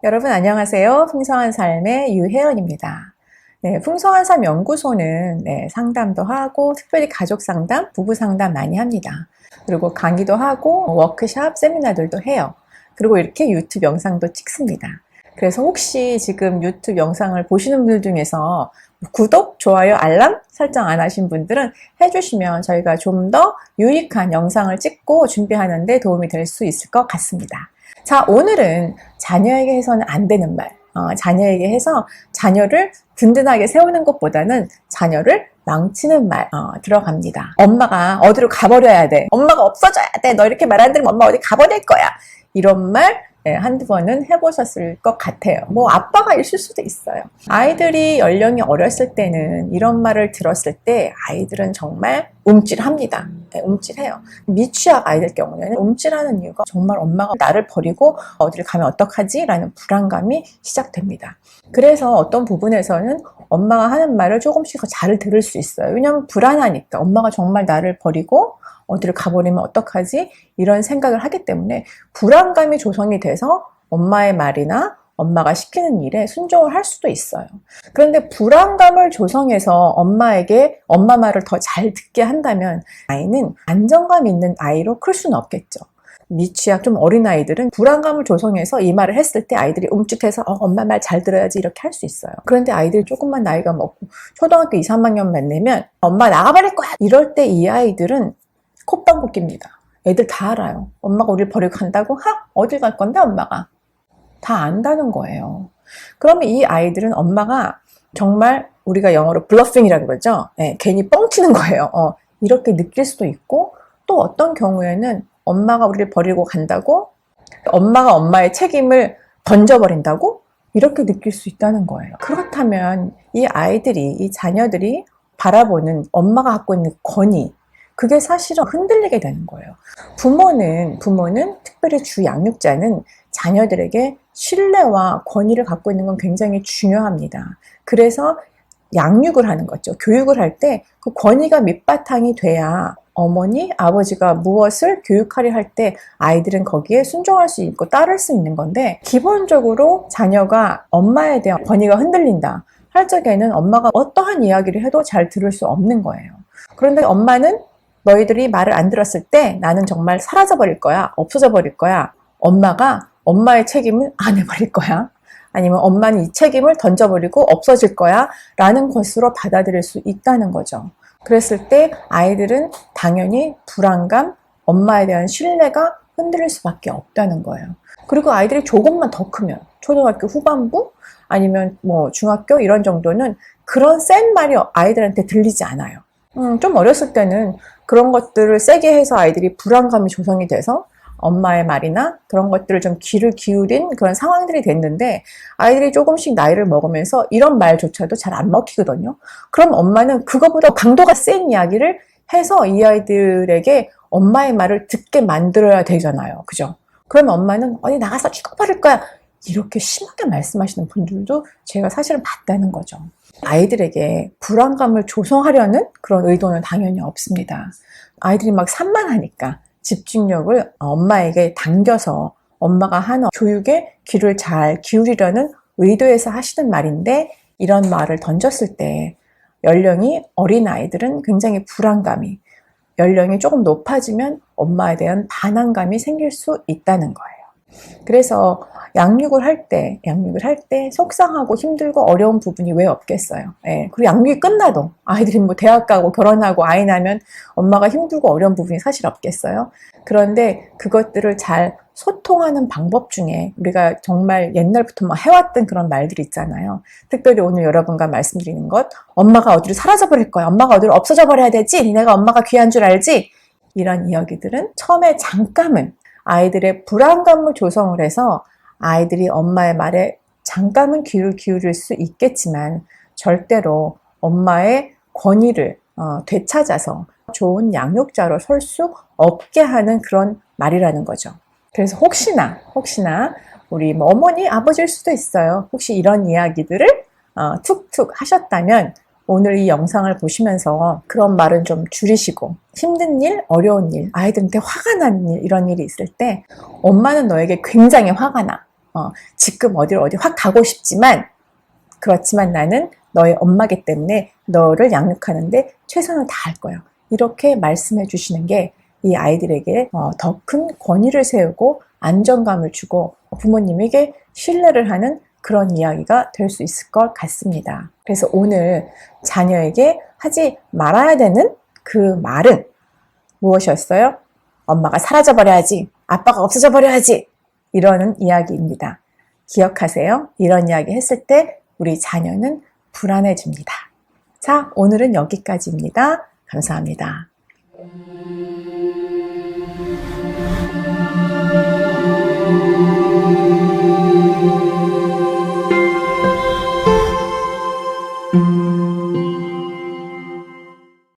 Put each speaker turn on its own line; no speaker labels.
여러분 안녕하세요. 풍성한 삶의 유혜연입니다. 네, 풍성한 삶 연구소는 상담도 하고 특별히 가족 상담, 부부 상담 많이 합니다. 그리고 강의도 하고 워크샵, 세미나들도 해요. 그리고 이렇게 유튜브 영상도 찍습니다. 그래서 혹시 지금 유튜브 영상을 보시는 분들 중에서 구독, 좋아요, 알람 설정 안 하신 분들은 해주시면 저희가 좀 더 유익한 영상을 찍고 준비하는 데 도움이 될 수 있을 것 같습니다. 자, 오늘은 자녀에게 해서는 안 되는 말, 자녀에게 해서 자녀를 든든하게 세우는 것보다는 자녀를 망치는 말 들어갑니다. 엄마가 어디로 가버려야 돼. 엄마가 없어져야 돼. 너 이렇게 말 안 들으면 엄마 어디 가버릴 거야. 이런 말 한두 번은 해보셨을 것 같아요. 뭐 아빠가 있을 수도 있어요. 아이들이 연령이 어렸을 때는 이런 말을 들었을 때 아이들은 정말 움찔합니다. 움찔해요. 미취학 아이들 경우에는 움찔하는 이유가 정말 엄마가 나를 버리고 어디를 가면 어떡하지? 라는 불안감이 시작됩니다. 그래서 어떤 부분에서는 엄마가 하는 말을 조금씩 더 잘 들을 수 있어요. 왜냐하면 불안하니까 엄마가 정말 나를 버리고 어디를 가버리면 어떡하지? 이런 생각을 하기 때문에 불안감이 조성이 돼서 엄마의 말이나 엄마가 시키는 일에 순종을 할 수도 있어요. 그런데 불안감을 조성해서 엄마에게 엄마 말을 더 잘 듣게 한다면 아이는 안정감 있는 아이로 클 수는 없겠죠. 미취학 좀 어린 아이들은 불안감을 조성해서 이 말을 했을 때 아이들이 움찔해서 엄마 말 잘 들어야지 이렇게 할 수 있어요. 그런데 아이들이 조금만 나이가 먹고 초등학교 2, 3학년만 되면 엄마 나가버릴 거야! 이럴 때 이 아이들은 콧방귀 낍니다. 애들 다 알아요. 엄마가 우리를 버리고 간다고? 어딜 갈 건데 엄마가? 다 안다는 거예요. 그러면 이 아이들은 엄마가 정말 우리가 영어로 블러핑이라고 그러죠. 괜히 뻥치는 거예요. 이렇게 느낄 수도 있고 또 어떤 경우에는 엄마가 우리를 버리고 간다고? 엄마가 엄마의 책임을 던져버린다고? 이렇게 느낄 수 있다는 거예요. 그렇다면 이 아이들이, 이 자녀들이 바라보는 엄마가 갖고 있는 권위, 그게 사실은 흔들리게 되는 거예요. 부모는 특별히 주 양육자는 자녀들에게 신뢰와 권위를 갖고 있는 건 굉장히 중요합니다. 그래서 양육을 하는 거죠. 교육을 할 때 그 권위가 밑바탕이 돼야 어머니, 아버지가 무엇을 교육하려 할 때 아이들은 거기에 순종할 수 있고 따를 수 있는 건데 기본적으로 자녀가 엄마에 대한 권위가 흔들린다 할 적에는 엄마가 어떠한 이야기를 해도 잘 들을 수 없는 거예요. 그런데 엄마는 너희들이 말을 안 들었을 때 나는 정말 사라져버릴 거야. 없어져 버릴 거야. 엄마가 엄마의 책임을 안 해버릴 거야. 아니면 엄마는 이 책임을 던져버리고 없어질 거야. 라는 것으로 받아들일 수 있다는 거죠. 그랬을 때 아이들은 당연히 불안감, 엄마에 대한 신뢰가 흔들릴 수밖에 없다는 거예요. 그리고 아이들이 조금만 더 크면 초등학교 후반부 아니면 뭐 중학교 이런 정도는 그런 센 말이 아이들한테 들리지 않아요. 좀 어렸을 때는 그런 것들을 세게 해서 아이들이 불안감이 조성이 돼서 엄마의 말이나 그런 것들을 좀 귀를 기울인 그런 상황들이 됐는데 아이들이 조금씩 나이를 먹으면서 이런 말조차도 잘 안 먹히거든요. 그럼 엄마는 그거보다 강도가 센 이야기를 해서 이 아이들에게 엄마의 말을 듣게 만들어야 되잖아요. 그죠? 그러면 엄마는 어디 나가서 죽어버릴 거야. 이렇게 심하게 말씀하시는 분들도 제가 사실은 봤다는 거죠. 아이들에게 불안감을 조성하려는 그런 의도는 당연히 없습니다. 아이들이 막 산만하니까 집중력을 엄마에게 당겨서 엄마가 하는 교육에 귀를 잘 기울이려는 의도에서 하시는 말인데 이런 말을 던졌을 때 연령이 어린 아이들은 굉장히 불안감이 연령이 조금 높아지면 엄마에 대한 반항감이 생길 수 있다는 거예요. 그래서 양육을 할 때 속상하고 힘들고 어려운 부분이 왜 없겠어요. 그리고 양육이 끝나도 아이들이 뭐 대학 가고 결혼하고 아이 낳으면 엄마가 힘들고 어려운 부분이 사실 없겠어요. 그런데 그것들을 잘 소통하는 방법 중에 우리가 정말 옛날부터 막 해왔던 그런 말들이 있잖아요. 특별히 오늘 여러분과 말씀드리는 것, 엄마가 어디로 사라져버릴 거야. 엄마가 어디로 없어져 버려야 되지. 니네가 엄마가 귀한 줄 알지. 이런 이야기들은 처음에 잠깐은 아이들의 불안감을 조성을 해서 아이들이 엄마의 말에 잠깐은 귀를 기울일 수 있겠지만 절대로 엄마의 권위를 되찾아서 좋은 양육자로 설 수 없게 하는 그런 말이라는 거죠. 그래서 혹시나 우리 뭐 어머니, 아버지일 수도 있어요. 혹시 이런 이야기들을 툭툭 하셨다면 오늘 이 영상을 보시면서 그런 말은 좀 줄이시고 힘든 일, 어려운 일, 아이들한테 화가 나는 일 이런 일이 있을 때 엄마는 너에게 굉장히 화가 나. 지금 어디 확 가고 싶지만, 그렇지만 나는 너의 엄마기 때문에 너를 양육하는데 최선을 다할 거야. 이렇게 말씀해 주시는 게 이 아이들에게 더 큰 권위를 세우고 안정감을 주고 부모님에게 신뢰를 하는 그런 이야기가 될 수 있을 것 같습니다. 그래서 오늘 자녀에게 하지 말아야 되는 그 말은 무엇이었어요? 엄마가 사라져버려야지, 아빠가 없어져버려야지, 이러는 이야기입니다. 기억하세요. 이런 이야기 했을 때 우리 자녀는 불안해집니다. 자, 오늘은 여기까지입니다. 감사합니다.